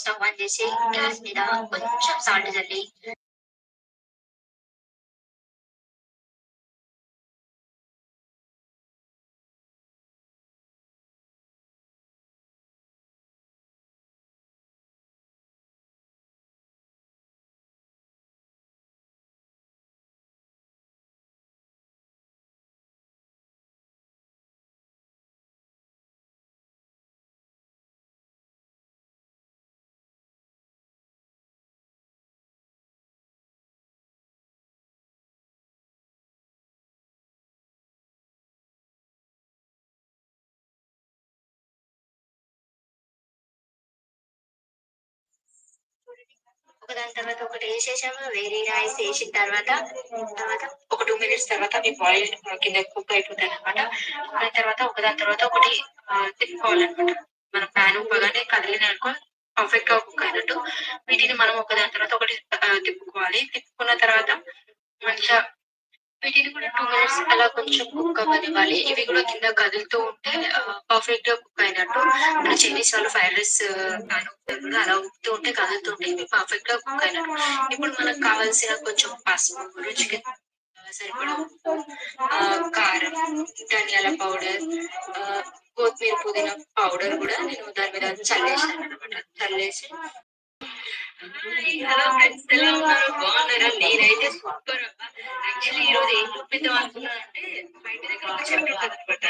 Stove on చేసి gas మీద కొంచెం సాల్ట్ జల్లి ఒకదాని తర్వాత ఒకటి ఏసేసాము. వేరే రైస్ ఏసిన తర్వాత ఒక 2 మినిట్స్ తర్వాత అవి బాయిల్ కింద కుక్ అయిపోతాయనమాట. దాని తర్వాత ఒకదాని తర్వాత ఒకటి తిప్పుకోవాలనమాట. మనం ప్యాన్ ఊపగానే కదిలినాయనుకో పర్ఫెక్ట్‌గా కుక్ అయినట్టు. వీటిని మనం ఒకదాని తర్వాత ఒకటి తిప్పుకోవాలి. తిప్పుకున్న తర్వాత మంచిగా వీటిని కూడా 2 మినిట్స్ అలా కొంచెం కుక్ అవ్వనివ్వాలి. ఇవి కూడా కింద కదులుతూ ఉంటే పర్ఫెక్ట్‌గా కుక్ అయినట్టు. మన చైనీస్ వాళ్ళు ఫ్రైడ్ రైస్ పాన్ ఊపుతారు కదా! అలా ఊపుతూ ఉంటే కదులుతూ ఉంటే ఇవి పర్ఫెక్ట్‌గా కుక్ అయినట్టు. ఇప్పుడు మనకు కావాల్సిన కొంచెం పసుపు, రుచికి సరిపడా ఉప్పు, కారం, ధనియాల పౌడర్, కొత్తిమీర, పుదీనా పౌడర్ కూడా నేను దాని మీద చల్లేసాననమాట. చల్లేసి హలో ఫ్రెండ్స్, ఎలా ఉన్నారు? బాగున్నారా? నేనైతే సూపర్ అబ్బా! యాక్చువల్లీ ఈరోజు ఏం చూపిద్దాం అనుకున్నానంటే, మా ఇంటి దగ్గర ఒక చెట్టు ఉంటదనమాట.